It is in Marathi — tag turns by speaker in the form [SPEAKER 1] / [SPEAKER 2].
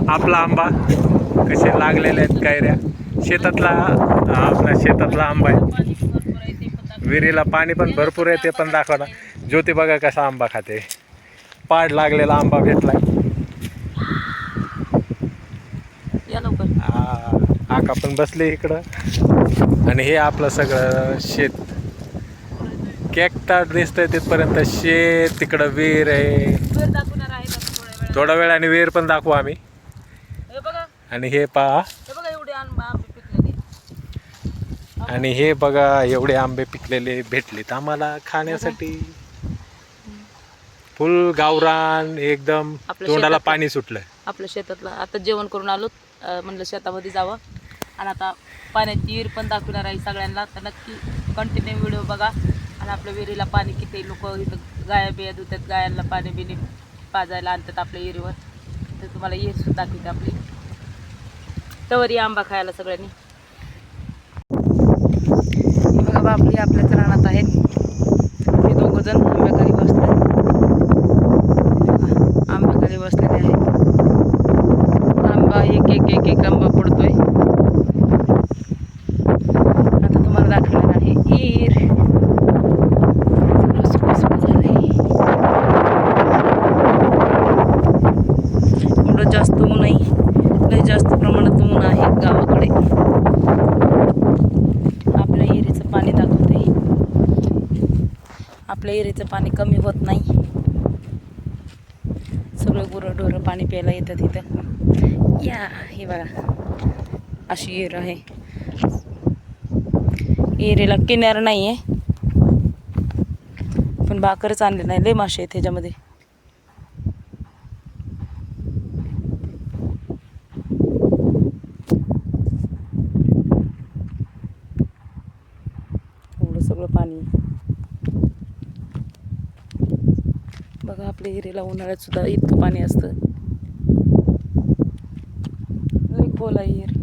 [SPEAKER 1] आपला आंबा कसे लागलेले आहेत कैऱ्या. शेतातला आपल्या शेतातला आंबा आहे. विहिरीला पाणी पण भरपूर आहे, ते पण दाखवा ना. ज्योती बघा कसा आंबा खाते. पाड लागलेला आंबा भेटलाय. आका पण बसले इकडं. आणि हे आपलं सगळं शेत केकटा दिसतंय तिथपर्यंत शेत. तिकडं विहीर आहे. थोडा वेळाने विहीर पण दाखवू आम्ही. आणि हे पहा, आणि हे बघा एवढे आंबे पिकलेले भेटलेत आम्हाला खाण्यासाठी. फुल गावरान एकदम, तोंडाला पाणी सुटलं.
[SPEAKER 2] आपल्या शेतातलं आता जेवण करून आलो. म्हणलं शेतामध्ये जावं. आणि आता पाण्याची विहीर पण दाखवणार आहे सगळ्यांना. तर नक्की कंटिन्यू व्हिडिओ बघा. आणि आपल्या विहिरीला पाणी किती लोक इथं गाया बिया धुतात, गायांना पाणी बिणी पाजायला आणतात आपल्या विहिरीवर. तर तुम्हाला विहीर सुद्धा दाखवते आपली. तवरी आंबा खायला सगळ्यांनी. बघा बापली आपल्याच रानात आहेत. हे दोघं जण आंब्याखाली बसले. आंब्याखाली बसलेले आहेत. आंबा एक एक एक एक आंबा पडतोय. आता तुम्हाला दाखवणार आहे विहीर. एवढं जास्त ऊन नाही, लय जास्त प्रमाणात ऊन आहे गावाकडे. आपल्या विहिरीचं पाणी दाखवते. आपल्या विहिरीचं पाणी कमी होत नाही. सगळे गुरंढोरं पाणी प्यायला येतात इथं. या हे बघा अशी विहीर आहे. विहिरीला किनार नाही आहे, पण भाकरच आणले नाही. लय मासे आहेत ह्याच्यामध्ये. एवढं सगळं पाणी बघा. आपल्या विहिरीला उन्हाळ्यात सुद्धा इतकं पाणी असतं. लय खोल आहे विहीर.